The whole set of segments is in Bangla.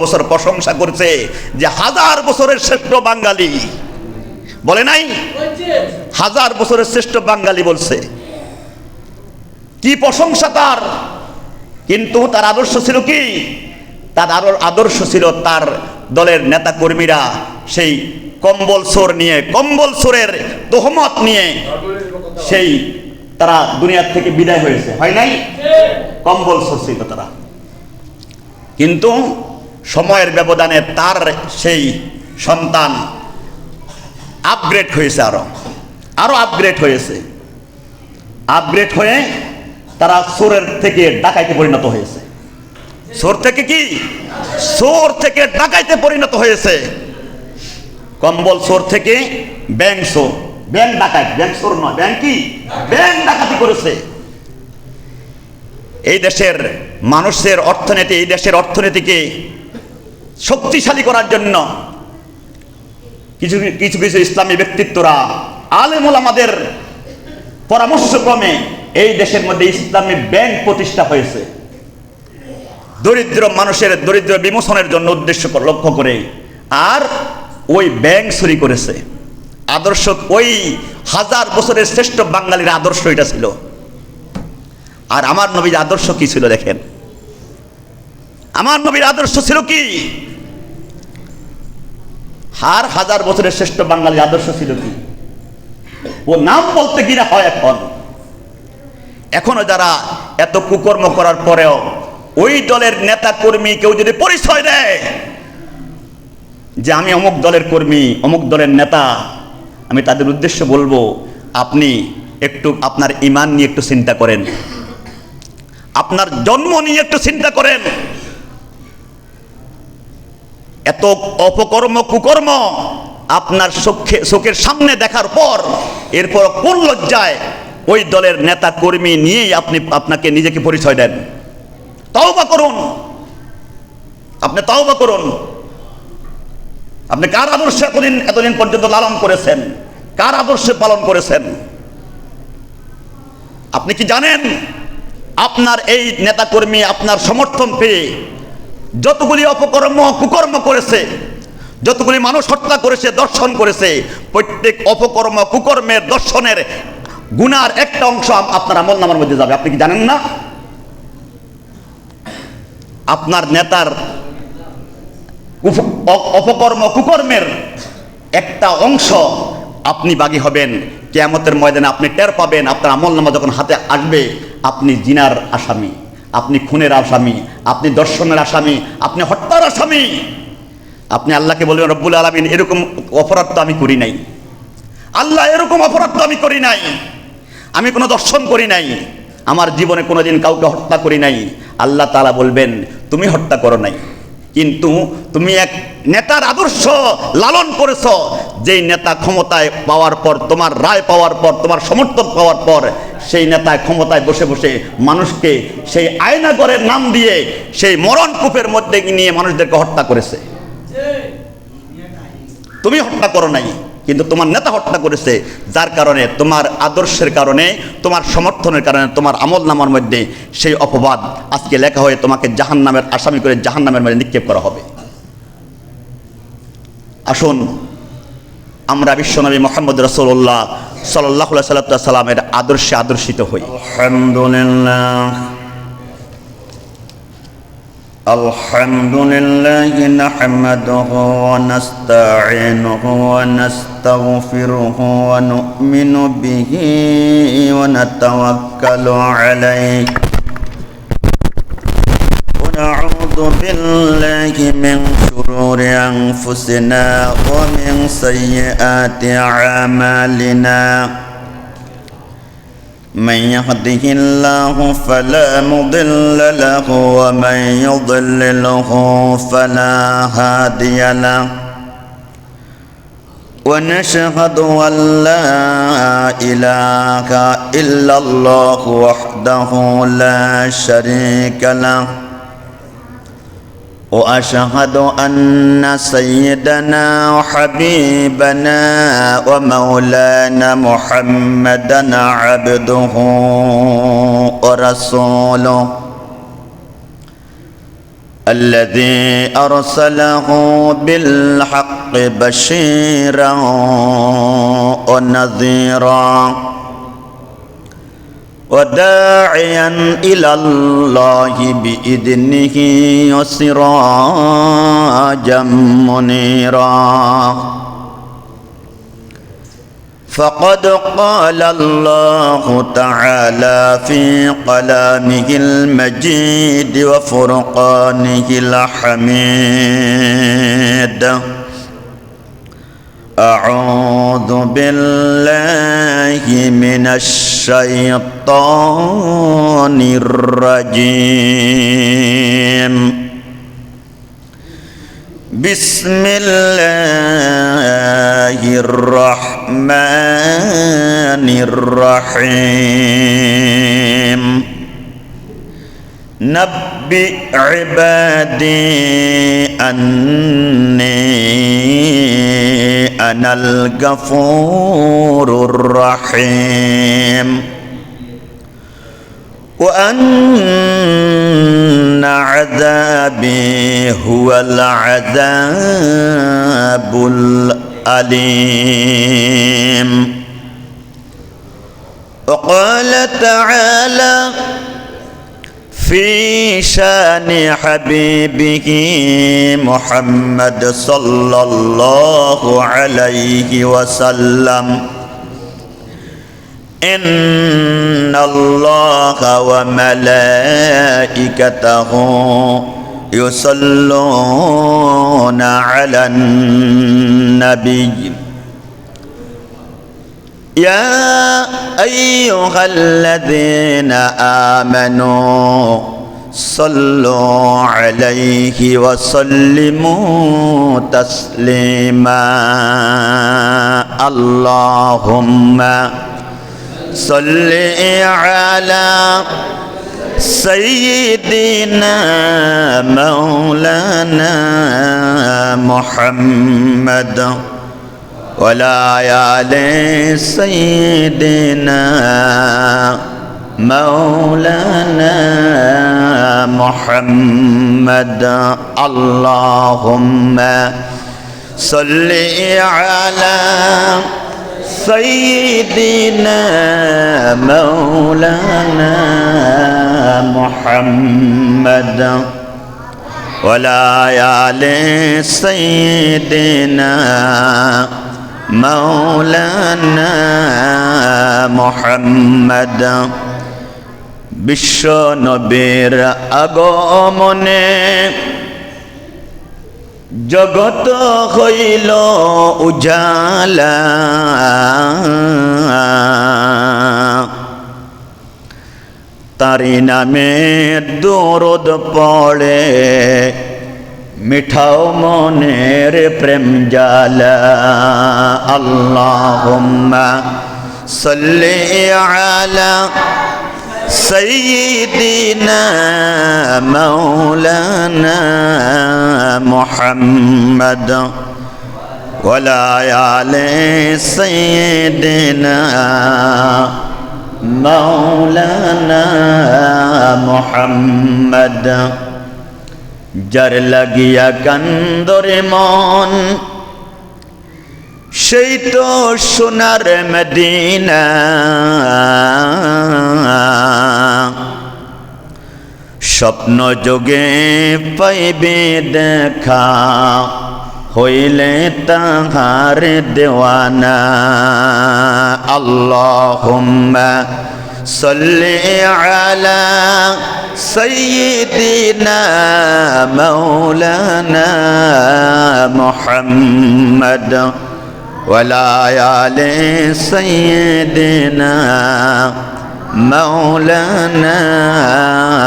বছর প্রশংসা করছে যে 1000 বছরের শ্রেষ্ঠ বাঙালি, বলে নাই? 1000 বছরের শ্রেষ্ঠ বাঙালি বলছে। কি প্রশংসা তার! কিন্তু তার আদর্শ ছিল কি? তার আদর্শ ছিল তার দলের নেতা কর্মীরা সেই কম্বল চোর নিয়ে, কম্বল চোরের তোহমত নিয়ে সেই তারা দুনিয়ার থেকে বিদায় হয়েছে, হয় নাই? কম্বল চোর ছিল তারা। কিন্তু সময়ের ব্যবধানে তার সেই সন্তান আপগ্রেড হয়েছে, আরো আপগ্রেড হয়েছে। আপগ্রেড হয়ে তারা চোরের থেকে ডাকাইতে পরিণত হয়েছে। চোর থেকে কি? চোর থেকে ডাকাইতে পরিণত হয়েছে। কম্বল চোর থেকে ব্যাংক চোর, ব্যাংক ডাকাত, ব্যাংক চোর নয়, ব্যাংক কি? ব্যাংক ডাকাতি করেছে। এই দেশের মানুষের অর্থনীতি, এই দেশের অর্থনীতিকে শক্তিশালী করার জন্য কিছু কিছু কিছু ইসলামী ব্যক্তিত্বরা, আলেম ওলামাদের পরামর্শক্রমে এই দেশের মধ্যে ইসলামী ব্যাংক প্রতিষ্ঠা হয়েছে, দরিদ্র মানুষের দরিদ্র বিমোচনের জন্য উদ্দেশ্য লক্ষ্য করে। আর ওই ব্যাংক চুরি করেছে। আদর্শ ওই 1000 বছরের শ্রেষ্ঠ বাঙালির আদর্শ এটা ছিল। আর আমার নবীর আদর্শ কি ছিল দেখেন। আমার নবীর আদর্শ ছিল কি? আর 1000 বছরের শ্রেষ্ঠ বাঙালির আদর্শ ছিল কি? ও নাম বলতে গিয়ে হয় এখনো যারা এত কুকর্ম করার পরেও ওই দলের নেতা কর্মী কেউ যদি পরিচয় দেয় যে আমি অমুক দলের কর্মী, অমুক দলের নেতা, আমি তাদের উদ্দেশ্য বলবো, আপনি একটু আপনার ঈমান নিয়ে একটু চিন্তা করেন, আপনার জন্ম নিয়ে একটু চিন্তা করেন। এত অপকর্ম কুকর্ম আপনার চোখের সামনে দেখার পর এরপর কোন লজ্জায় ওই দলের নেতা কর্মী নিয়েই আপনাকে নিজেকে পরিচয় দেন? তওবা করুন, আপনি তওবা করুন। আপনি কার আদর্শ এতদিন পর্যন্ত লালন করেছেন? কার আদর্শে পালন করেছেন? আপনি কি জানেন আপনার এই নেতা কর্মী আপনার সমর্থন পেয়ে যতগুলি অপকর্ম কুকর্ম করেছে, যতগুলি মানুষ হত্যা করেছে, দর্শন করেছে, প্রত্যেক অপকর্ম কুকর্মের দর্শনের গুনার একটা অংশ আপনার আমলনামার মধ্যে যাবে? আপনি কি জানেন না? আপনার নেতার অপকর্ম কুকর্মের একটা অংশ আপনি বাগী হবেন। কিয়ামতের ময়দানে আপনি টের পাবেন। আপনার আমলনামা যখন হাতে আসবে, আপনি জিনার আসামি, আপনি খুনের আসামি, আপনি দর্শনের আসামি, আপনি হত্যার আসামি। আপনি আল্লাহকে বলবেন, রব্বুল আলামিন, এরকম অপরাধ তো আমি করি নাই। আল্লাহ, এরকম অপরাধ তো আমি করি নাই। আমি কোনো দর্শন করি নাই, আমার জীবনে কোনোদিন কাউকে হত্যা করি নাই। আল্লাহ তাআলা বলবেন, তুমি হত্যা করো নাই, কিন্তু তুমি এক নেতার আদর্শ লালন করেছো, যেই নেতা ক্ষমতায় পাওয়ার পর, তোমার রায় পাওয়ার পর, তোমার সমর্থন পাওয়ার পর, সেই নেতা ক্ষমতায় বসে বসে মানুষকে সেই আয়নাগরের নাম দিয়ে সেই মরণ কূপের মধ্যে নিয়ে মানুষদেরকে হত্যা করেছে। তুমি হত্যা করো নাই, কিন্তু তোমার নেতা হত্যা করেছে। যার কারণে, তোমার আদর্শের কারণে, তোমার সমর্থনের কারণে তোমার আমলনামার মধ্যে সেই অপবাদ আজকে লেখা হয়ে তোমাকে জাহান্নামের আসামি করে জাহান্নামের মধ্যে নিক্ষেপ করা হবে। আসুন আমরা বিশ্বনবী মুহাম্মদ রাসূলুল্লাহ সাল্লাল্লাহু আলাইহি সাল্লামের আদর্শে আদর্শিত হই। আলহামদুলিল্লাহ, আলহামদুলিল্লাহি নাহমাদুহু ওয়া নাস্তাঈনুহু ওয়া নাস্তাগফিরুহু ওয়া নু'মিনু বিহি ওয়া নাতাওয়াক্কালু আলাইহি ওয়া না'উযু বিল্লাহি মিন শুরুরি আনফুসিনা ওয়া মিন সাইয়্যাতি আ'মালিনা। من يهده الله فلا مضل له ومن يضلله فلا هادي له ونشهد أن لا إله إلا الله وحده لا شريك له وأشهد أن سيدنا وحبيبنا ومولانا محمدا عبده ورسوله الذي أرسله بالحق بشيرا ونذيرا وداعيا إلى الله بإذنه وسراجا منيرا فقد قال الله تعالى في كلامه المجيد وفرقانه الحميد أعوذ بالله من الشيطان الرجيم بسم الله الرحمن الرحيم نبئ عبادي أني أنا الغفور الرحيم وأن عذابي هو العذاب الأليم وقال تعالى في شان حبيبه محمد صلى الله عليه وسلم إن الله وملائكته يصلون على النبي يا أيها الذين آمنوا صلوا عليه وسلموا تسليما اللهم صل على سيدنا مولانا محمد ولا آل سيدنا مولانا محمد اللهم صل على سيدنا مولانا محمد ولا آل سيدنا مولانا محمد বিশ্ব নবীর আগমনে জগৎ হইল উজালা তারি নামে দরুদ পড়ে মিঠাও মনের প্রেম জালা আল্লাহুম্মা সাল্লি আলা سيدنا مولانا محمد ولا آل سيدنا مولانا محمد যার লাগিয়া কান্দরে মন সেই তো সোনার মদিনা স্বপ্ন যোগে পাইবে দেখা হইলে তাহার দেওয়ানা আল্লাহুম্মা সাল্লি আলা সাইয়্যিদিনা মাওলানা মুহাম্মদ ওয়ালা আলি সাইয়্যিদিনা مولانا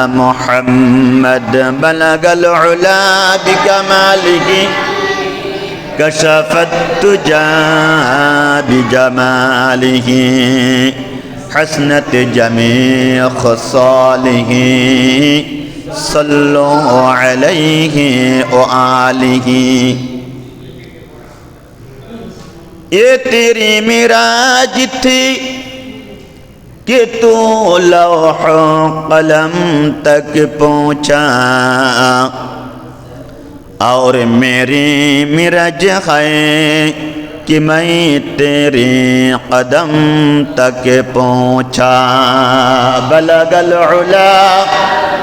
محمد بلغ العلا بكماله كشف الدجى بجماله حسنت جميع خصاله صلوا عليه وآله ये तेरी मिराज थी कि तू लौह कलम तक पहुँचा और मेरी मिरज है कि मैं तेरे कदम तक पहुँचा। बलगल उला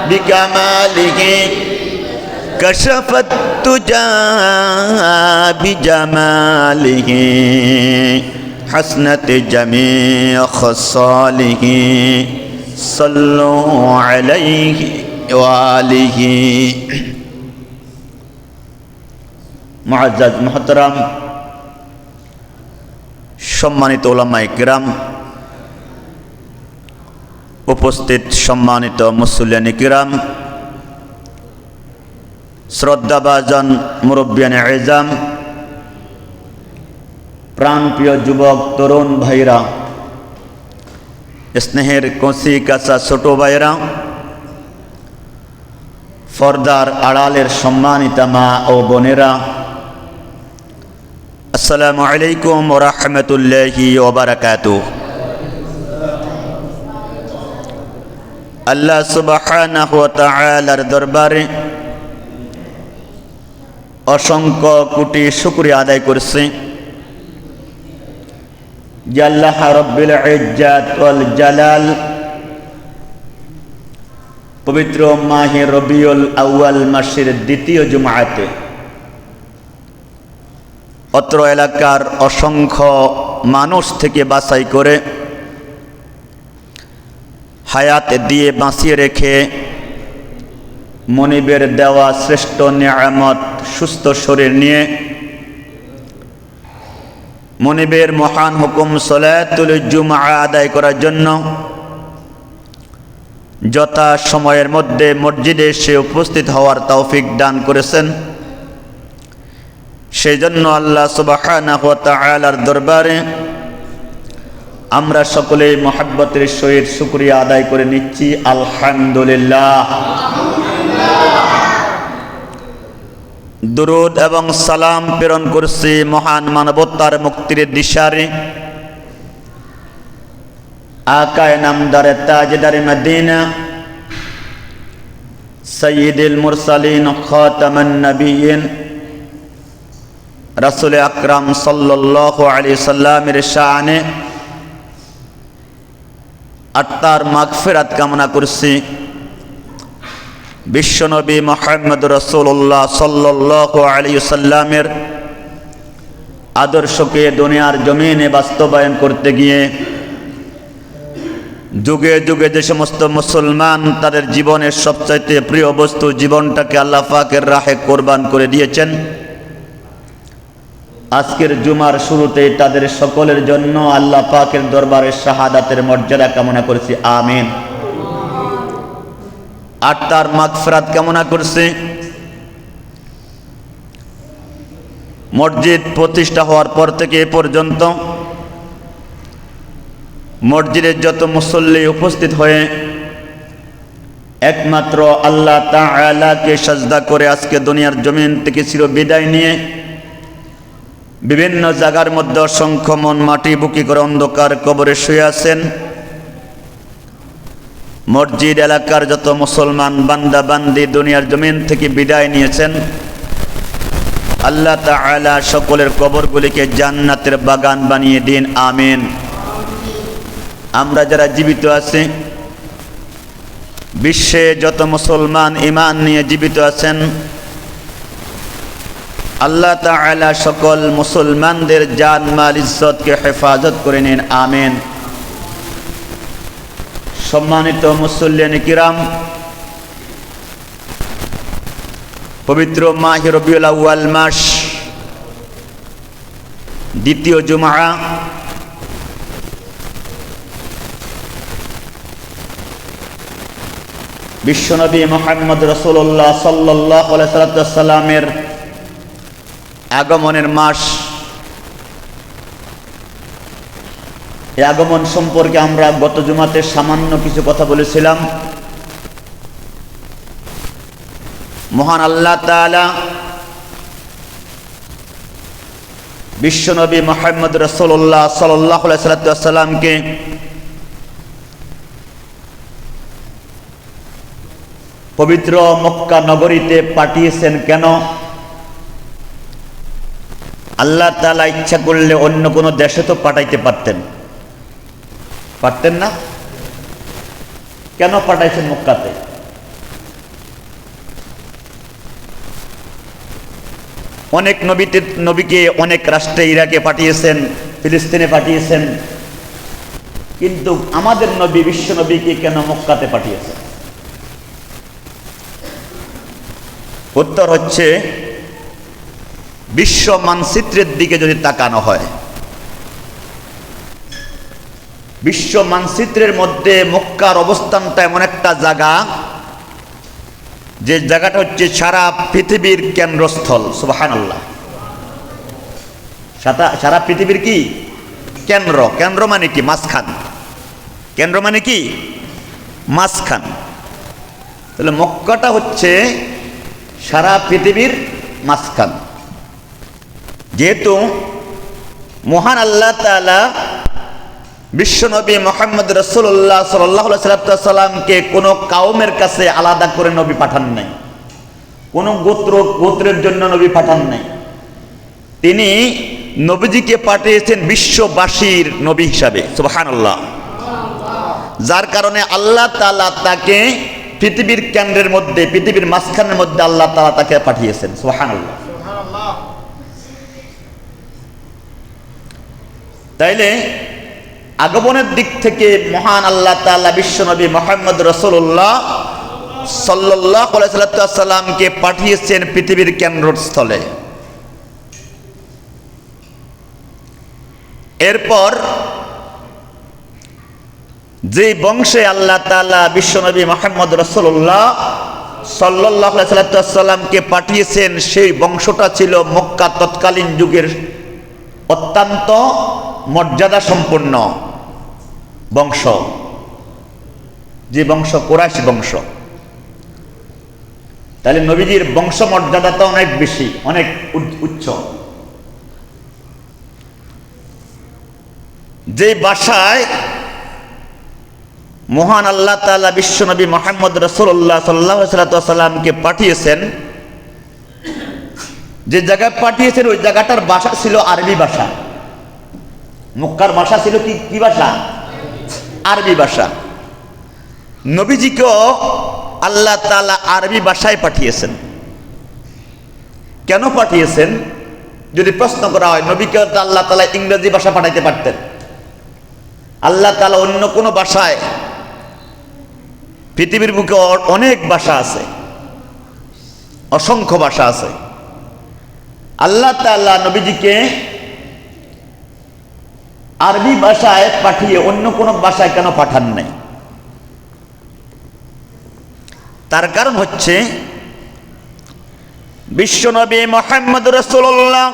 बिकमालिही कशफत तुजा बिजमालिही हसनत जमी खसालिही सल्लु अलैहि वालिही। मुअज्जज मुहतरम सम्मानित उलामाए किराम, उपस्थित सम्मानित मुसल्लियाने किराम, श्रद्धाभाजन मुरब्बियाने एजाम, प्राणप्रिय जुबक तरुण भाईरा, स्नेहेर कचि काचा छोटो भाईरा, पर्दार आड़ालेर सम्मानिता मा ओ बोनेरा, अस्सलामु आलैकुम व रहमतुल्लाहि व बाराकातुहु। अल्लाह सुब्हानाहु व ताआलार दरबारे असंख्य कोटी शुक्रिया आदाय करছি যে আল্লাহ রব্বুল ইজ্জাত ওয়াল জালাল পবিত্র মাহে রবিউল আউয়াল মাসের দ্বিতীয় জুমআতে অত্র এলাকার অসংখ্য মানুষ থেকে বাছাই করে হায়াত দিয়ে বাঁচিয়ে রেখে মনিবের দেওয়া শ্রেষ্ঠ নিয়ামত সুস্থ শরীর নিয়ে মনিবের মহান হুকুম সালাতুল জুমআ আদায় করার জন্য যথা সময়ের মধ্যে মসজিদে এসে উপস্থিত হওয়ার তৌফিক দান করেছেন, সেই জন্য আল্লাহ সুবহানাহু ওয়া তাআলার দরবারে আমরা সকলেই মহব্বতের সহিত শুকরিয়া আদায় করে নিচ্ছি আলহামদুলিল্লাহ। দুরুদ এবং সালাম প্রেরণ করছি মহান মানবতার মুক্তির দিশারি আকায়ে নামদারে তাজদারে মদিনা সাইয়্যিদুল মুরসালিন খাতামান নবিয়্যিন রাসূল আকরাম সাল্লাল্লাহু আলাইহি সাল্লামের শানে আত্মার মাগফিরাত কামনা করছি। বিশ্বনবী মুহাম্মদ রাসূলুল্লাহ সাল্লাল্লাহু আলাইহি সাল্লামের আদর্শকে দুনিয়ার জমিনে বাস্তবায়ন করতে গিয়ে যুগে যুগে যে সমস্ত মুসলমান তাদের জীবনের সবচাইতে প্রিয় বস্তু জীবনটাকে আল্লাহ পাকের রাহে কোরবান করে দিয়েছেন, আজকের জুমার শুরুতে তাদের সকলের জন্য আল্লাহ পাকের দরবারে শাহাদাতের মর্যাদা কামনা করছি, আমিন। আর তার মাগফিরাত কামনা করছি। মসজিদ প্রতিষ্ঠা হওয়ার পর থেকে এ পর্যন্ত মসজিদের যত মুসল্লি উপস্থিত হয়ে একমাত্র আল্লাহ তাআলাকে সাজদা করে আজকে দুনিয়ার জমিন থেকে চির বিদায় নিয়ে বিভিন্ন জায়গার মধ্যে অসংখ্য মন মাটি বুকি করে অন্ধকার কবরে শুয়ে আছেন, মসজিদ এলাকার যত মুসলমান বান্দা বান্দি দুনিয়ার জমিন থেকে বিদায় নিয়েছেন, আল্লাহ তাআলা সকলের কবরগুলিকে জান্নাতের বাগান বানিয়ে দিন, আমিন। আমরা যারা জীবিত আছি, বিশ্বে যত মুসলমান ঈমান নিয়ে জীবিত আছেন, আল্লাহ তাআলা সকল মুসলমানদের জান মাল ইজ্জতকে হেফাজত করে নিন, আমিন। সম্মানিত মুসল্লিয়ানে কিরাম, পবিত্র মাহে রবিউল আউয়াল মাস দ্বিতীয় জুমআ, বিশ্বনবী মুহাম্মদ রাসূলুল্লাহ সাল্লাল্লাহু আলাইহি সাল্লামের আগমনের মাস। এই আগমন সম্পর্কে আমরা গত জুমাতে সামান্য কিছু কথা বলেছিলাম। মহান আল্লাহ তাআলা বিশ্বনবী মুহাম্মদ রাসূলুল্লাহ সাল্লাল্লাহু আলাইহি সাল্লামকে পবিত্র মক্কা নগরীতে পাঠিয়েছেন কেন? আল্লাহ তাআলা ইচ্ছা করলে অন্য কোনো দেশে তো পাঠাইতে পারতেন, পারতেন না? কেন পাঠাইছেন মক্কাতে? অনেক নবীকে অনেক রাষ্ট্রে, ইরাকে পাঠিয়েছেন, ফিলিস্তিনে পাঠিয়েছেন, কিন্তু আমাদের নবী, বিশ্ব নবীকে কেন মক্কাতে পাঠিয়েছেন? উত্তর হচ্ছে, বিশ্ব মানচিত্রের দিকে যদি তাকানো হয়, বিশ্ব মানচিত্রের মধ্যে মক্কার অবস্থানটা এমন একটা জায়গা, যে জায়গাটা হচ্ছে সারা পৃথিবীর কেন্দ্রস্থল। সুবহানাল্লাহ। সারা পৃথিবীর কি কেন্দ্র? কেন্দ্র মানে কি? মাঝখান। কেন্দ্র মানে কি? মাঝখান। তাহলে মক্কাটা হচ্ছে সারা পৃথিবীর মাঝখান। যেহেতু মহান আল্লাহ তাআলা বিশ্বনবী মুহাম্মদ রাসূলুল্লাহ সাল্লাল্লাহু আলাইহি সাল্লামকে কোনো কাউমের কাছে আলাদা করে নবী পাঠান নাই, কোনো গোত্রের জন্য নবী পাঠান নাই। তিনি নবীজিকে পাঠিয়েছেন বিশ্ববাসীর নবী হিসাবে। সুবহানাল্লাহ। যার কারণে আল্লাহ তাআলা তাকে পৃথিবীর কেন্দ্রের মধ্যে, পৃথিবীর মাঝখানের মধ্যে আল্লাহ তাআলা তাকে পাঠিয়েছেন। সুবহানাল্লাহ। তাইলে আগমনের দিক থেকে মহান আল্লাহ তাআলা বিশ্বনবী মুহাম্মদ রাসূলুল্লাহ সাল্লাল্লাহু আলাইহি সাল্লামকে পাঠিয়েছেন পৃথিবীর কেন্দ্রস্থলে। এরপর যে বংশে আল্লাহ তাআলা বিশ্বনবী মুহাম্মদ রাসূলুল্লাহ সাল্লাল্লাহু আলাইহি সাল্লামকে পাঠিয়েছেন, সেই বংশটা ছিল মক্কা তৎকালীন যুগের অত্যন্ত মর্যাদা সম্পন্ন বংশ, যে বংশ কুরাইশ বংশ। তাহলে নবীজির বংশ মর্যাদাটা অনেক বেশি, অনেক উচ্চ। যে ভাষায় মহান আল্লাহ তাআলা বিশ্বনবী মুহাম্মদ রাসূলুল্লাহ সাল্লাল্লাহু আলাইহি সাল্লামকে পাঠিয়েছেন, যে জায়গায় পাঠিয়েছেন ওই জায়গাটার ভাষা ছিল আরবি ভাষা। মক্কার ভাষা ছিল কি ভাষা? আরবি ভাষা। নবীজিকেও আল্লাহ তাআলা আরবি ভাষায় পাঠিয়েছেন। কেন পাঠিয়েছেন যদি প্রশ্ন করা হয়, নবীকে তো আল্লাহ তাআলা ইংরেজি ভাষা পাঠাইতে পারতেন। আল্লাহ তাআলা অন্য কোনো ভাষায়, পৃথিবীর বুকে অনেক ভাষা আছে, অসংখ্য ভাষা আছে। আল্লাহ তাআলা নবীজিকে আরবি ভাষায় পাঠিয়ে অন্য কোন ভাষায় কেন পাঠান নাই? তার কারণ হচ্ছে, বিশ্বনবী মুহাম্মদ রাসূলুল্লাহ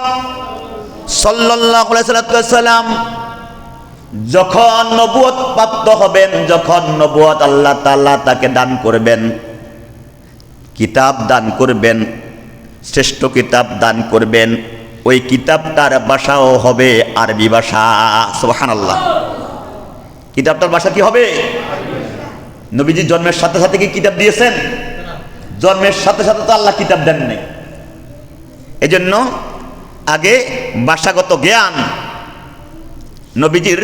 সাল্লাল্লাহু আলাইহি সাল্লাম যখন নবুয়ত প্রাপ্ত হবেন, যখন নবুয়ত আল্লাহ তাআলা তাকে দান করবেন, কিতাব দান করবেন, শ্রেষ্ঠ কিতাব দান করবেন, ওই কিতাবটার ভাষাও হবে আরবি ভাষা। সুবহানাল্লাহ। কিতাবটার ভাষা কি হবে? নবীজি জন্মের সাথে সাথে কি কিতাব দিয়েছেন? জন্মের সাথে সাথে তো আল্লাহ কিতাব দেন নাই। এজন্য আগে ভাষাগত জ্ঞান, নবীজির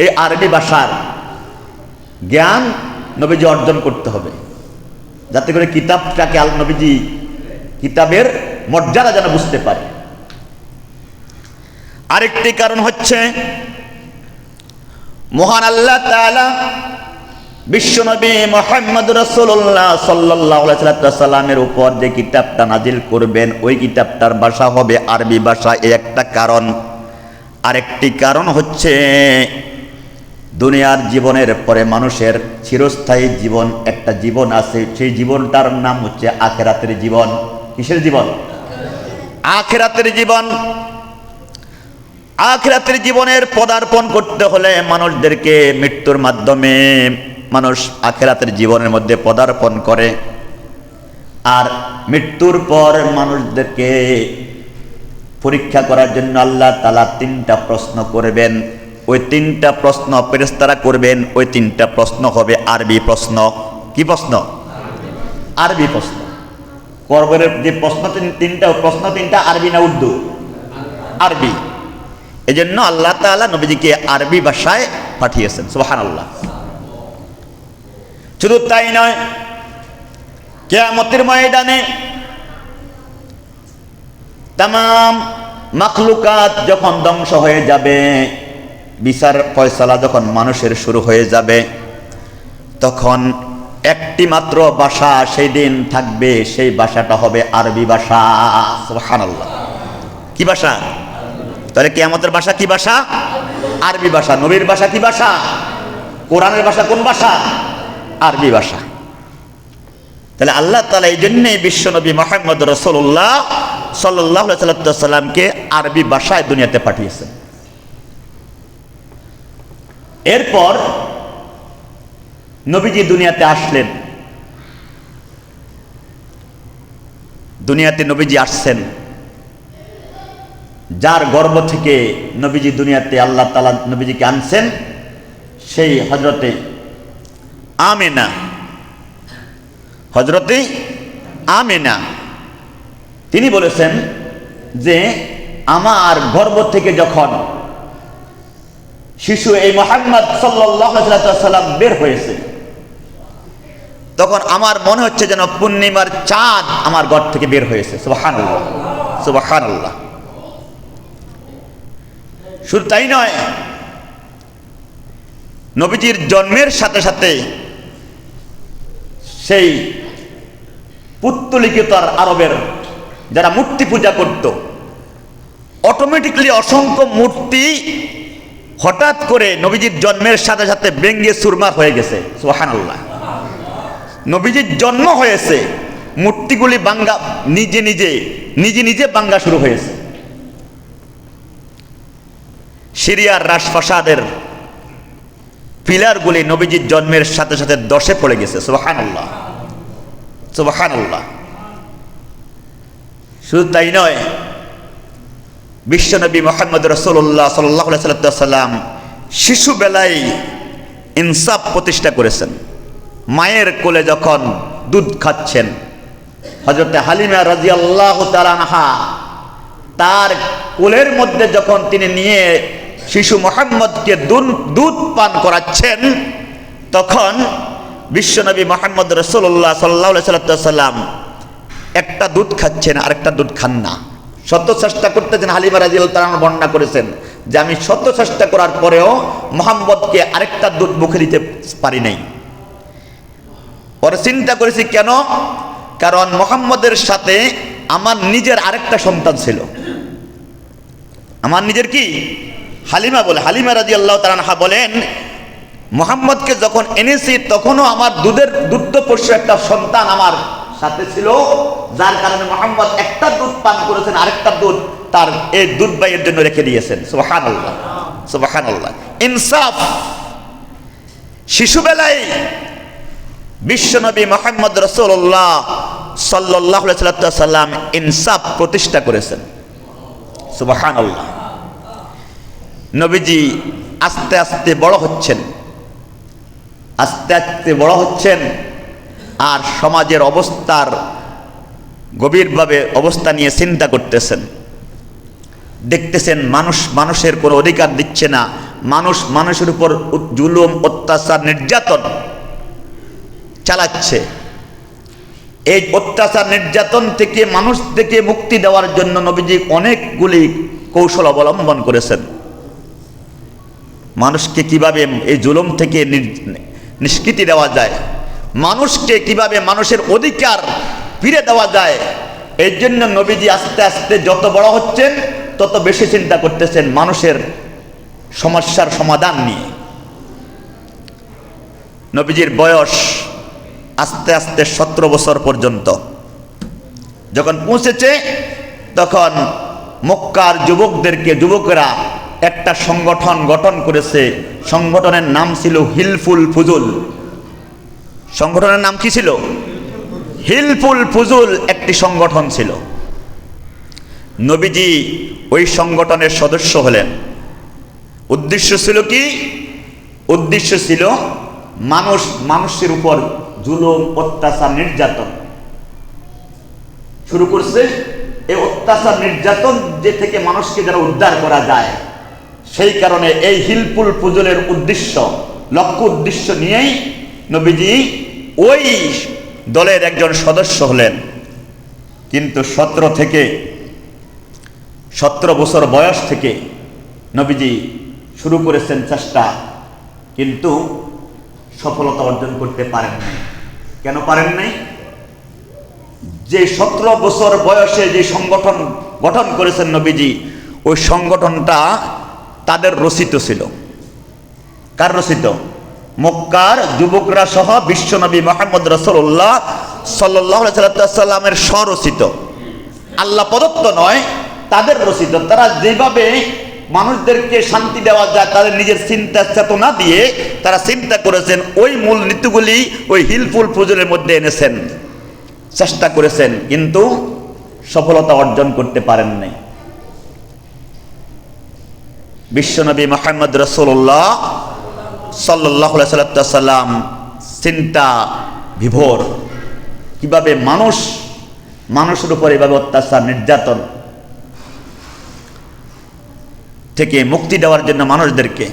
এই আরবি ভাষার জ্ঞান নবীজি অর্জন করতে হবে, যাতে করে কিতাবটাকে নবীজি কিতাবের মর্যাদা যেন বুঝতে পারে। আরেকটি কারণ হচ্ছে, মহান আল্লাহ তাআলা বিশ্বনবী মুহাম্মদ রাসূলুল্লাহ সাল্লাল্লাহু আলাইহি সাল্লামের উপর যে কিতাবটা নাজিল করবেন, ওই কিতাবটার ভাষা হবে আরবি ভাষা। এই একটা কারণ। আরেকটি কারণ হচ্ছে, দুনিয়ার জীবনের পরে মানুষের চিরস্থায়ী জীবন, একটা জীবন আছে, সেই জীবনটার নাম হচ্ছে আখিরাতের জীবন। কিসের জীবন? আখিরাতের জীবন। আখিরাতের জীবনের পদার্পণ করতে হলে মানুষদেরকে মৃত্যুর মাধ্যমে মানুষ আখিরাতের জীবনের মধ্যে পদার্পণ করে। আর মৃত্যুর পর মানুষদেরকে পরীক্ষা করার জন্য আল্লাহ তাআলা 3টা প্রশ্ন করবেন। ওই 3টা প্রশ্ন ফেরেশতারা করবেন। ওই 3টা প্রশ্ন হবে আরবি প্রশ্ন। কি প্রশ্ন? আরবি প্রশ্ন। কবরের যে প্রশ্ন 3টা, প্রশ্ন 3টা আরবি না উর্দু? আরবি। এজন্য আল্লাহ তাআলা নবীজিকে আরবি ভাষায় পাঠিয়েছেন। সুবহানাল্লাহ। শুধু তাই নয়, কিয়ামতের ময়দানে তামাম মাখলুকাত যখন ধ্বংস হয়ে যাবে, বিচার ফয়সালা যখন মানুষের শুরু হয়ে যাবে, তখন একটি মাত্র ভাষা সেই দিন থাকবে, সেই ভাষাটা হবে আরবি ভাষা। সুবহানাল্লাহ। কি ভাষা? তাহলে কিয়ামতের ভাষা কি ভাষা? আরবি ভাষা। নবীর ভাষা কি ভাষা? কোরআনের ভাষা কোন ভাষা? আরবি ভাষা। তাহলে আল্লাহ তাআলা এই জন্যই বিশ্বনবী মুহাম্মদ রাসূলুল্লাহ সাল্লাল্লাহু আলাইহি ওয়াসাল্লামকে আরবি ভাষায় দুনিয়াতে পাঠিয়েছেন। এরপর নবীজি দুনিয়াতে আসলেন। দুনিয়াতে নবীজি আসছেন, যার গর্ভ থেকে নবীজি দুনিয়াতে আল্লাহ তাআলা নবীজিকে আনছেন, সেই হযরতে আমেনা। হযরতে আমেনা তিনি বলেছেন যে আমার গর্ভ থেকে যখন শিশু এই মুহাম্মদ সাল্লাল্লাহু আলাইহি ওয়াসাল্লাম বের হয়েছে, তখন আমার মনে হচ্ছে যেন পূর্ণিমার চাঁদ আমার ঘর থেকে বের হয়েছে। সুবহানাল্লাহ, সুবহানাল্লাহ। শুধু তাই নয়, নবীজির জন্মের সাথে সাথে সেই পুত্তলিকিতার আরবের যারা মূর্তি পূজা করত, অটোমেটিকলি অসংখ্য মূর্তি হঠাৎ করে নবীজির জন্মের সাথে সাথে ভেঙে চুরমার হয়ে গেছে। সুবহানাল্লাহ। নবীজির জন্ম হয়েছে, মূর্তিগুলি ভাঙ্গা নিজে নিজে ভাঙ্গা শুরু হয়েছে। সিরিয়ার রাজপ্রাসাদের পিলারগুলি নবীজির জন্মের সাথে সাথে দশে পড়ে গেছে। সুবহানাল্লাহ, সুবহানাল্লাহ। শুধু তাই নয়, বিশ্বনবী মুহাম্মদ রাসূলুল্লাহ সাল্লাল্লাহু আলাইহি ওয়াসাল্লাম শিশুবেলায় ইনসাফ প্রতিষ্ঠা করেছেন। মায়ের কোলে যখন দুধ খাচ্ছেন, হযরতে হালিমা রাদিয়াল্লাহু তাআলা আনহা তার কোলের মধ্যে যখন তিনি নিয়ে শিশু মুহাম্মদকে দুধ পান করাচ্ছেন, তখন বিশ্বনবী মুহাম্মদ রাসূলুল্লাহ সাল্লাল্লাহু আলাইহি ওয়াসাল্লাম একটা দুধ খাচ্ছেন, আরেকটা দুধ খান না। শত চেষ্টা করতেছেন। হালিমা রাদিয়াল্লাহু তাআলা বর্ণনা করেছেন যে আমি শত চেষ্টা করার পরেও মুহাম্মদকে আরেকটা দুধ মুখে দিতে পারি নাই। পরে চিন্তা করেছি কেন? কারণ মুহাম্মদের সাথে আমার নিজের আরেকটা সন্তান ছিল। আমার নিজের কি? হালিমা বলে, হালিমা রাদিয়াল্লাহু তাআলা আনহা বলেন, মুহাম্মদকে যখন এনেছি তখনও আমার দুগ্ধপোষ্য একটা সন্তান আমার সাথে ছিল, যার কারণে মুহাম্মদ একটা দুধ পান করেছেন, আরেকটা দুধ তার এই দুধ ভাইয়ের জন্য রেখে দিয়েছেন। সুবহানাল্লাহ, সুবহানাল্লাহ। ইনসাফ। শিশুবেলায় বিশ্বনবী মুহাম্মদ রাসূলুল্লাহ সাল্লাল্লাহু আলাইহি ওয়াসাল্লাম ইনসাফ প্রতিষ্ঠা করেছেন। সুবহানাল্লাহ। নবীজি আস্তে আস্তে বড় হচ্ছেন, আস্তে আস্তে বড় হচ্ছেন, আর সমাজের অবস্থার গভীরভাবে অবস্থা নিয়ে চিন্তা করতেছেন। দেখতেছেন মানুষের কোনো অধিকার দিচ্ছে না, মানুষের উপর জুলুম, অত্যাচার, নির্যাতন চালাচ্ছে। এই অত্যাচার নির্যাতন থেকে মানুষদেরকে মুক্তি দেওয়ার জন্য নবীজি অনেকগুলি কৌশল অবলম্বন করেছেন। মানুষকে কিভাবে এই জুলুম থেকে নিষ্কৃতি দেওয়া যায়, মানুষকে কিভাবে মানুষের অধিকার ফিরে দেওয়া যায়, এর জন্য নবীজি আস্তে আস্তে যত বড় হচ্ছেন তত বেশি চিন্তা করতেছেন মানুষের সমস্যার সমাধান নিয়ে। নবীজির বয়স আস্তে আস্তে 17 বছর পর্যন্ত যখন পৌঁছেছে, তখন মক্কার যুবকরা একটা সংগঠন গঠন করেছে। সংগঠনের নাম ছিল হিলফুল ফুজুল। সংগঠনের নাম কি ছিল? হিলফুল ফুজুল একটি সংগঠন ছিল। নবীজি ওই সংগঠনের সদস্য হলেন। উদ্দেশ্য ছিল কি? উদ্দেশ্য ছিল মানুষের উপর জুলুম, অত্যাচার, নির্যাতন শুরু করছে এই অত্যাচার নির্যাতন যে থেকে মানুষকে যেন উদ্ধার করা যায়, সেই কারণে এই হিলফুল ফুজুলের উদ্দেশ্য, লক্ষ্য উদ্দেশ্য নিয়েই নবীজি ওই দলের একজন সদস্য হলেন। কিন্তু 17 বছর বয়স থেকে নবীজি শুরু করেছেন চেষ্টা, কিন্তু সফলতা অর্জন করতে পারেন নাই। কেন পারেন নাই? যে 17 বছর বয়সে যে সংগঠন গঠন করেছেন নবীজি, ওই সংগঠনটা তাদের রচিত ছিল। কার রচিত? মক্কার যুবকরা সহ বিশ্বনবী মুহাম্মদ রাসূলুল্লাহ সাল্লাল্লাহু আলাইহি সাল্লামের স্বরচিত, আল্লাহ প্রদত্ত নয়, তাদের রচিত। তারা যেভাবে মানুষদেরকে শান্তি দেওয়া যায় তাদের নিজের চিন্তা চেতনা দিয়ে তারা চিন্তা করেছেন, ওই মূল নীতিগুলি ওই হিলফুল ফুজুলের মধ্যে এনেছেন, চেষ্টা করেছেন, কিন্তু সফলতা অর্জন করতে পারেন নাই। বিশ্বনবী মুহাম্মদ রাসূলুল্লাহ সাল্লাল্লাহু আলাইহি সাল্লাম চিন্তা বিভোর, কিভাবে মানুষের উপর এভাবে অত্যাচার নির্যাতন থেকে মুক্তি দেওয়ার জন্য মানুষদেরকে।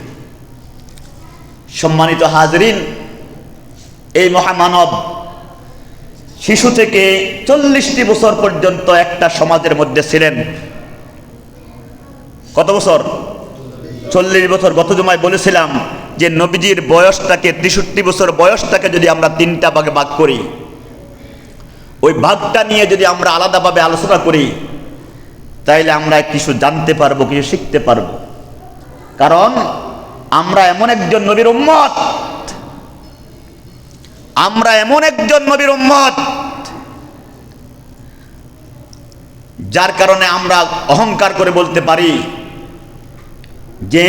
সম্মানিত হাজরিন, এই মহামানব শিশু থেকে 40টি বছর পর্যন্ত একটা সমাজের মধ্যে ছিলেন। কত বছর? 40 বছর। গত জুমায় বলেছিলাম যে নবীজির বয়সটাকে, 63 বছর বয়সটাকে যদি আমরা 3টা ভাগে ভাগ করি, ওই ভাগটা নিয়ে যদি আমরা আলাদাভাবে আলোচনা করি, তাইলে আমরা কিছু জানতে পারবো, কিছু শিখতে পারবো। কারণ আমরা এমন একজন নবীর উম্মত, যার কারণে আমরা অহংকার করে বলতে পারি যে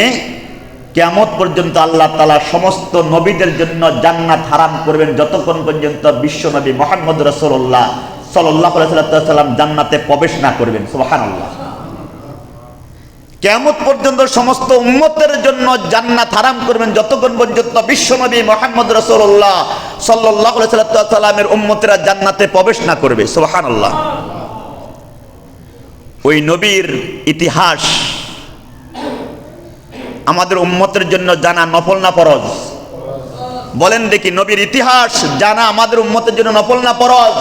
কিয়ামত পর্যন্ত আল্লাহ তাআলা সমস্ত নবীদের জন্য জান্নাত হারাম করবেন যতক্ষণ পর্যন্ত বিশ্বনবী মুহাম্মদ রাসূলুল্লাহ সাল্লাল্লাহু আলাইহি সাল্লাম জান্নাতে প্রবেশ না করবেন। সুবহানাল্লাহ। কিয়ামত পর্যন্ত সমস্ত উম্মতের জন্য জান্নাত হারাম করবেন যতক্ষণ পর্যন্ত বিশ্বনবী মুহাম্মদ রাসূলুল্লাহ সাল্লাল্লাহু আলাইহি সাল্লামের উম্মতেরা জান্নাতে প্রবেশ না করবে। সুবহানাল্লাহ। ওই নবীর ইতিহাস আমাদের উম্মতের জন্য জানা নফল না ফরজ? বলেন দেখি, নবীর ইতিহাস জানা আমাদের উম্মতের জন্য নফল না ফরজ?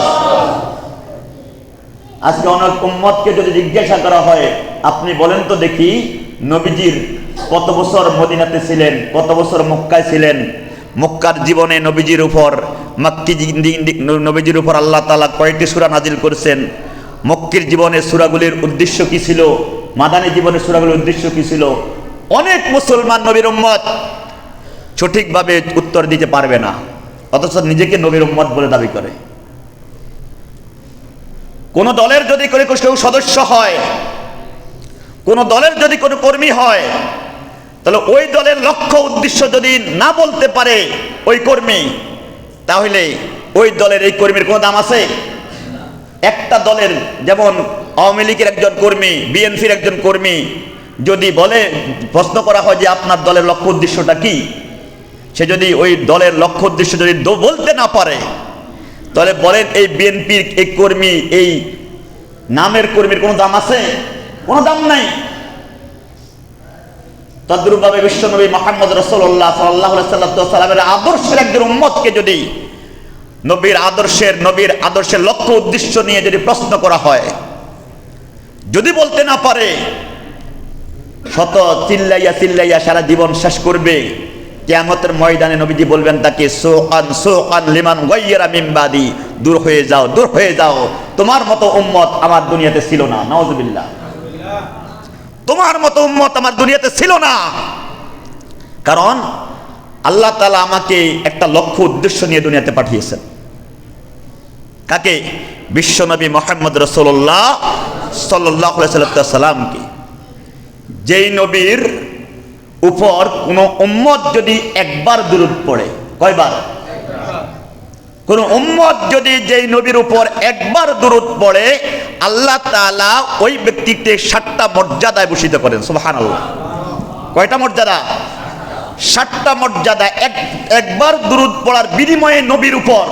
আজকে অনেক উম্মতকে যদি জিজ্ঞাসা করা হয়, আপনি বলেন তো দেখি নবীজির কত বছর মদিনাতে ছিলেন, কত বছর মক্কায় ছিলেন, মক্কার জীবনে নবীজির উপর নবীজির উপর আল্লাহ তাআলা কয়টি সূরা নাজিল করেছেন, মক্কির জীবনে সূরাগুলির উদ্দেশ্য কি ছিল, মাদানী জীবনে সূরাগুলির উদ্দেশ্য কি ছিল? অনেক মুসলমান নবীর উম্মত সঠিকভাবে উত্তর দিতে পারবে না, অথচ নিজেকে নবীর উম্মত বলে দাবি করে। কোন দলের যদি কেউ সদস্য হয়, কোন দলের যদি কোনো কর্মী হয়, তাহলে ওই দলের লক্ষ্য উদ্দেশ্য যদি না বলতে পারে ওই কর্মী, তাহলে ওই দলের এই কর্মীর কোনো দাম আছে? একটা দলের, যেমন আওয়ামী লীগের একজন কর্মী, বিএনপির একজন কর্মী যদি বলে, প্রশ্ন করা হয় যে আপনার দলের লক্ষ্য উদ্দেশ্যটা কি, সে যদি ওই দলের লক্ষ্য উদ্দেশ্য যদি বলতে না পারে, তাহলে বলেন এই বিএনপির এই কর্মী, এই নামের কর্মীর কোনো দাম আছে? কোনো দাম নাই। তদ্রূপভাবে বিশ্বনবী মুহাম্মদ রাসূলুল্লাহ সাল্লাল্লাহু আলাইহি সাল্লামের আদর্শের একজন উম্মতকে যদি নবীর আদর্শের লক্ষ্য উদ্দেশ্য নিয়ে যদি প্রশ্ন করা হয়, যদি বলতে না পারে, শত চিল্লাইয়া সারা জীবন শেষ করবে, কিয়ামতের ময়দানে নবীজি বলবেন তাকে, সুআন লিমান গায়্যারা মিন বাদি, দূর হয়ে যাও, তোমার মতো উম্মত আমার দুনিয়াতে ছিল না। নাউযুবিল্লাহ। তোমার মতো উম্মত আমার দুনিয়াতে ছিল না। কারণ আল্লাহ তাআলা আমাকে একটা লক্ষ্য উদ্দেশ্য নিয়ে দুনিয়াতে পাঠিয়েছেন। কাকে? বিশ্বনবী মুহাম্মদ রাসূলুল্লাহ সাল্লাল্লাহু আলাইহি সাল্লামকে। যেই নবীর উপর কোন উম্মত যদি একবার দুরূদ পড়ে, কয়বার? কোন উম্মত যদি যেই নবীর উপর একবার দুরূদ পড়ে, আল্লাহ তাআলা ওই ব্যক্তিকে 7টা মর্যাদায় ভূষিত করেন। সুবহানাল্লাহ। কয়টা মর্যাদা? 7টা মর্যাদা। একবার দুরূদ পড়ার বিনিময়ে নবীর উপর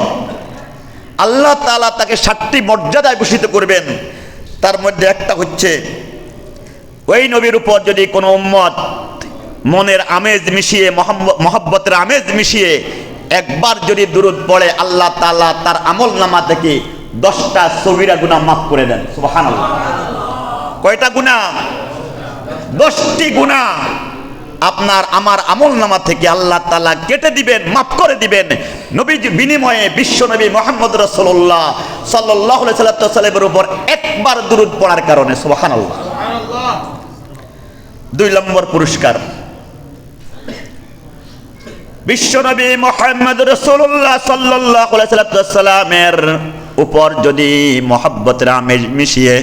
আল্লাহ তাআলা তাকে 7টি মর্যাদায় ভূষিত করবেন। তার মধ্যে একটা হচ্ছে ওই নবীর উপর যদি কোনো উম্মত মনের আমেজ মিশিয়ে মহব্বতের আমেজ মিশিয়ে একবার যদি দুরূদ পড়ে, আল্লাহ তাআলা তার আমলনামা থেকে 10টা সগীরা গুনাহ মাফ করে দেন। সুবহানাল্লাহ। কয়টা গুনাহ? 10টি গুনাহ আপনার আমার আমলনামা থেকে আল্লাহ তাআলা কেটে দিবেন, মাফ করে দিবেন নবীর বিনিময়ে। বিশ্বনবী মুহাম্মদ রাসূলুল্লাহ সাল্লাল্লাহু আলাইহি সাল্লামের উপর একবার দুরূদ পড়ার কারণে। সুবহানাল্লাহ। 2 নম্বর পুরস্কার, বিশ্বনবী মুহাম্মদ রাসূলুল্লাহ সাল্লাল্লাহু আলাইহি সাল্লামের উপর যদি মহব্বতের আমেজ মিশিয়ে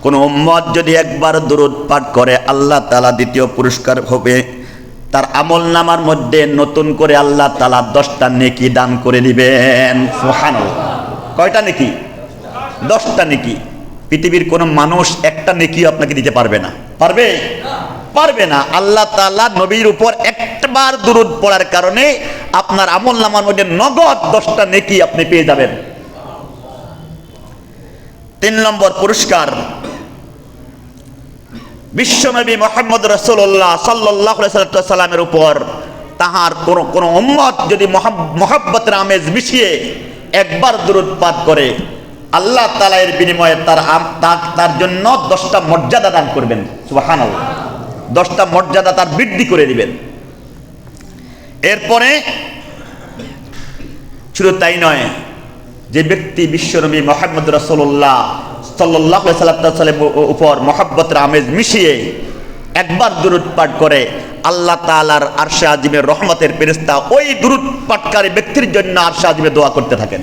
কোন উম্মত যদি একবার দুরূদ পাঠ করে, আল্লাহ তাআলা দ্বিতীয় পুরস্কার হবে তার আমলনামার মধ্যে নতুন করে আল্লাহ তাআলা 10টা নেকি দান করে দিবেন। সুবহানাল্লাহ। কয়টা নেকি? 10টা নেকি। পৃথিবীর কোন মানুষ একটা নেকি আপনাকে দিতে পারবে না। পারবে? পারবে না। আল্লাহ তাআলা নবীর উপর একবার দুরূদ পড়ার কারণে আপনার আমলনামার মধ্যে নগদ 10টা নেকি আপনি পেয়ে যাবেন। 3 নম্বর পুরস্কার, বিশ্বনবী মুহাম্মদ রাসূলুল্লাহ সাল্লাল্লাহু আলাইহি সাল্লামের উপর তাহার কোন উম্মত যদি মহব্বতের আমেজ মিশিয়ে একবার দুরূদ পাঠ করে, আল্লাহ তাআলা এর বিনিময়ে তার জন্য 10টা মর্যাদা দান করবেন। সুবহানাল্লাহ। 10টা মর্যাদা তার বৃদ্ধি করে দিবেন। এরপরে শুধু তাই নয়, যে ব্যক্তি বিশ্বনবী মুহাম্মদ রাসূলুল্লাহ সাল্লাল্লাহু আলাইহি সাল্লামের উপর মহব্বতের আমেজ মিশিয়ে একবার দুরূদ পাঠ করে, আল্লাহ তাআলার আরশে আজিমের রহমতের ফেরেশতা ওই দুরূদ পাঠকারী ব্যক্তির জন্য আরশে আজিমে দোয়া করতে থাকেন।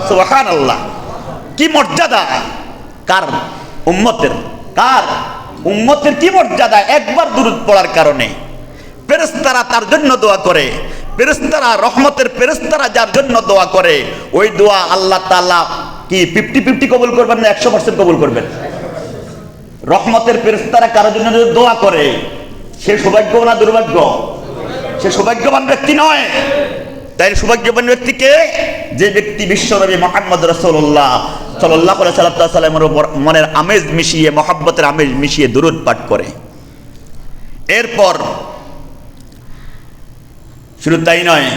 সুবহানাল্লাহ। কি মর্যাদা! কার? উম্মতের। কার? উম্মতের কি মর্যাদা! একবার দুরূদ পড়ার কারণে ফেরেশতারা তার জন্য দোয়া করে। ফেরেশতারা, রহমতের ফেরেশতারা যার জন্য দোয়া করে, ওই দোয়া আল্লাহ তাআলা কি 50-50 কবুল করবেন না 100% কবুল করবেন? রহমতের ফেরেশতারা কারোর জন্য যদি দোয়া করে, সে সৌভাগ্য না দুর্ভাগ্য? সে সৌভাগ্যবান ব্যক্তি নয়। তাই সৌভাগ্যবান ব্যক্তিকে যে ব্যক্তি বিশ্বনবী মুহাম্মদ রাসূলুল্লাহ সাল্লাল্লাহু আলাইহি সাল্লামের উপর মনের আমেজ মিশিয়ে, মহব্বতের আমেজ মিশিয়ে দুরূদ পাঠ করে। এরপর শুধু তাই নয়,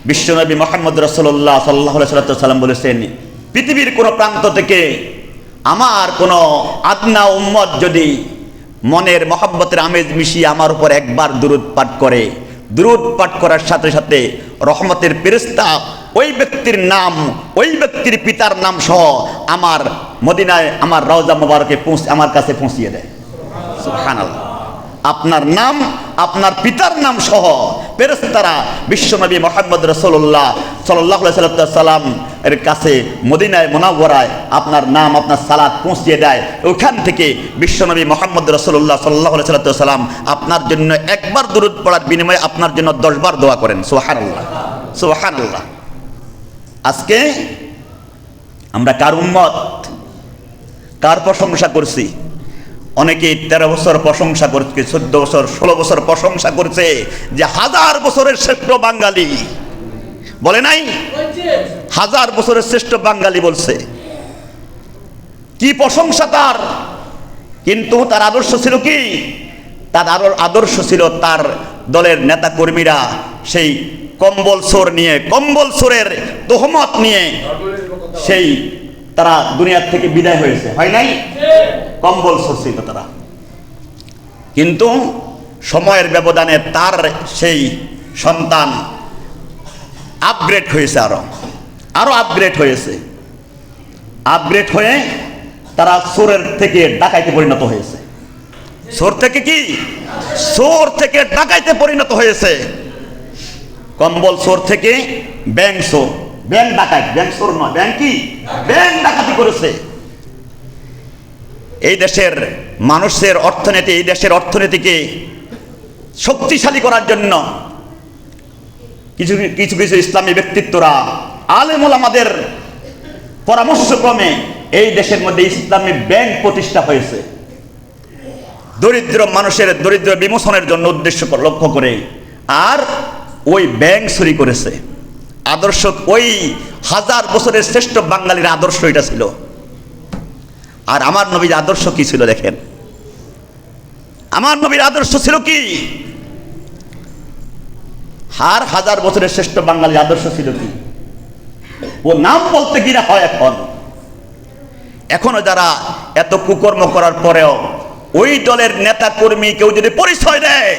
বিশ্বনবী মুহাম্মদ রাসূলুল্লাহ সাল্লাল্লাহু আলাইহি সাল্লাম বলেছেন, পৃথিবীর কোন প্রান্ত থেকে আমার কোন আদনা উম্মত যদি মনের মহব্বতের আমেজ মিশিয়ে আমার উপর একবার দুরূদ পাঠ করে, দুরূদ পাঠ করার সাথে সাথে রহমতের ফেরেশতা ওই ব্যক্তির নাম, ওই ব্যক্তির পিতার নাম সহ আমার মদিনায় আমার রওজা মুবারকে আমার কাছে পৌঁছিয়ে দেয়। সুবহানাল্লাহ। আপনার নাম, আপনার পিতার নাম সহ ফেরেশতারা বিশ্বনবী মুহাম্মদ রাসূলুল্লাহ সাল্লাল্লাহু আলাইহি সাল্লাম এর কাছে মদিনায় মুনাওয়ারায় আপনার নাম, আপনার সালাত পৌঁছিয়ে দেয়। ওখান থেকে বিশ্বনবী মুহাম্মদ রাসূলুল্লাহ সাল্লাল্লাহু আলাইহি সাল্লাম আপনার জন্য একবার দুরূদ পড়ার বিনিময়ে আপনার জন্য 10 বার দোয়া করেন। সুবহানাল্লাহ। সুবহানাল্লাহ। আজকে আমরা কার উম্মত? কার প্রশংসা করছি? অনেকে 13 বছর প্রশংসা করছে, 14 বছর, 16 বছর প্রশংসা করছে যে 1000 বছরের শ্রেষ্ঠ বাঙালি। বলে নাই? 1000 বছরের শ্রেষ্ঠ বাঙালি বলছে। কি প্রশংসা তার! কিন্তু তার আদর্শ ছিল কি? তার আদর্শ ছিল তার দলের নেতা কর্মীরা সেই কম্বল চোর নিয়ে, কম্বল চোরের তোহমত নিয়ে সেই তারা দুনিয়ার থেকে বিদায় হয়েছে। হয় নাই? কম্বল চোর ছিল তারা। কিন্তু সময়ের ব্যবধানে তার সেই সন্তান আপগ্রেড হয়েছে, আরো আপগ্রেড হয়েছে। আপগ্রেড হয়ে তারা চোরের থেকে ডাকাইতে পরিণত হয়েছে। চোর থেকে কি? চোর থেকে ডাকাইতে পরিণত হয়েছে। কম্বল চোর থেকে ব্যাংক চোর, ব্যাংক ডাকাত, ব্যাংক চোর নয়, ব্যাংক কি? ব্যাংক ডাকাতি করেছে। এই দেশের মানুষের অর্থনীতি, এই দেশের অর্থনীতিকে শক্তিশালী করার জন্য কিছু কিছু কিছু ইসলামী ব্যক্তিত্বরা, আলেম ওলামাদের পরামর্শক্রমে এই দেশের মধ্যে ইসলামী ব্যাংক প্রতিষ্ঠা হয়েছে। দরিদ্র মানুষের দরিদ্র বিমোচনের জন্য উদ্দেশ্য লক্ষ্য করে। আর ওই ব্যাংক চুরি করেছে। আদর্শ ওই 1000 বছরের শ্রেষ্ঠ বাঙালির আদর্শ এটা ছিল। আর আমার নবীর আদর্শ কি ছিল দেখেন, আমার নবীর আদর্শ ছিল কি? হাজার বছরের শ্রেষ্ঠ বাঙালির আদর্শ ছিল কি? ও নাম বলতে গিয়ে হয় এখনো যারা এত কুকর্ম করার পরেও ওই দলের নেতা কর্মী কেউ যদি পরিচয় দেয়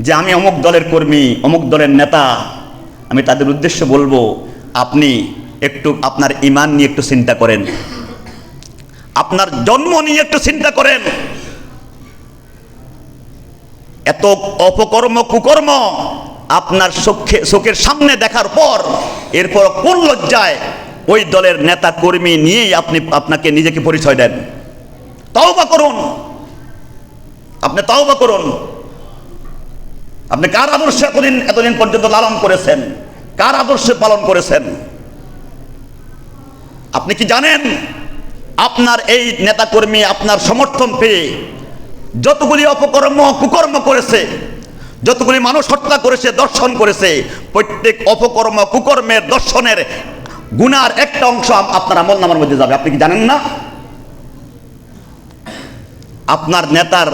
যে আমি অমুক দলের কর্মী, অমুক দলের নেতা, আমি তাদের উদ্দেশ্য বলবো, আপনি একটু আপনার ঈমান নিয়ে একটু চিন্তা করেন, আপনার জন্ম নিয়ে একটু চিন্তা করেন। এত অপকর্ম কুকর্ম আপনার চোখের সামনে দেখার পর এরপর কোন লজ্জায় ওই দলের নেতা কর্মী নিয়েই আপনাকে নিজেকে পরিচয় দেন? তওবা করুন, আপনি তওবা করুন। আপনি কার আদর্শ এতদিন পর্যন্ত লালন করেছেন? কার আদর্শে পালন করেছেন? আপনি কি জানেন আপনার এই নেতা কর্মী আপনার সমর্থন পেয়ে যতগুলি অপকর্ম কুকর্ম করেছে, যতগুলি মানুষ হত্যা করেছে, দর্শন করেছে, প্রত্যেক অপকর্ম কুকর্মের দর্শনের গুনার একটা অংশ আপনার আমলনামার মধ্যে যাবে? আপনি কি জানেন না? আপনার নেতার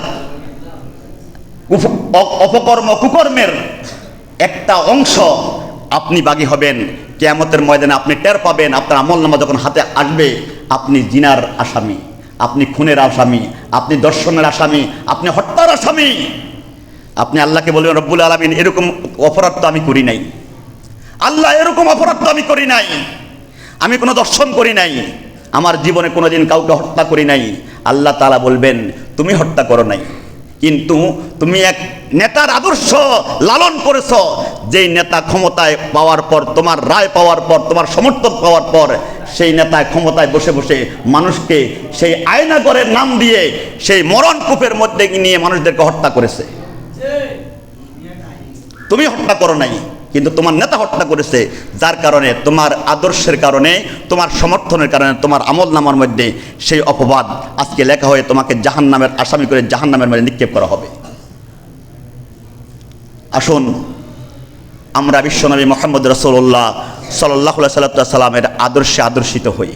অপকর্ম কুকর্মের একটা অংশ আপনি বাগী হবেন কিয়ামতের ময়দানে। আপনি টের পাবেন, আপনার আমলনামা যখন হাতে আসবে, আপনি জিনার আসামি, আপনি খুনের আসামি, আপনি দর্শনের আসামি, আপনি হত্যার আসামি। আপনি আল্লাহকে বলবেন, রব্বুল আলামিন, এরকম অপরাধ তো আমি করি নাই। আল্লাহ, এরকম অপরাধ তো আমি করি নাই, আমি কোনো দর্শন করি নাই, আমার জীবনে কোনোদিন কাউকে হত্যা করি নাই। আল্লাহ তাআলা বলবেন, তুমি হত্যা করো নাই, কিন্তু তুমি এক নেতার আদর্শ লালন করেছ, যেই নেতা ক্ষমতায় পাওয়ার পর, তোমার রায় পাওয়ার পর, তোমার সমর্থন পাওয়ার পর, সেই নেতা ক্ষমতায় বসে বসে মানুষকে সেই আয়নাগরের নাম দিয়ে সেই মরণ কূপের মধ্যে নিয়ে মানুষদেরকে হত্যা করেছে। তুমি হত্যা করো নাই, কিন্তু তোমার নেতা হত্যা করেছে, যার কারণে তোমার আদর্শের কারণে, তোমার সমর্থনের কারণে তোমার আমলনামার মধ্যে সেই অপবাদ আজকে লেখা হয়ে তোমাকে জাহান্নামের আসামি করে জাহান্নামের মধ্যে নিক্ষেপ করা হবে। আসুন আমরা বিশ্বনবী মুহাম্মদ রাসূলুল্লাহ সাল্লাল্লাহু আলাইহি ওয়াসাল্লামের আদর্শে আদর্শিত হই।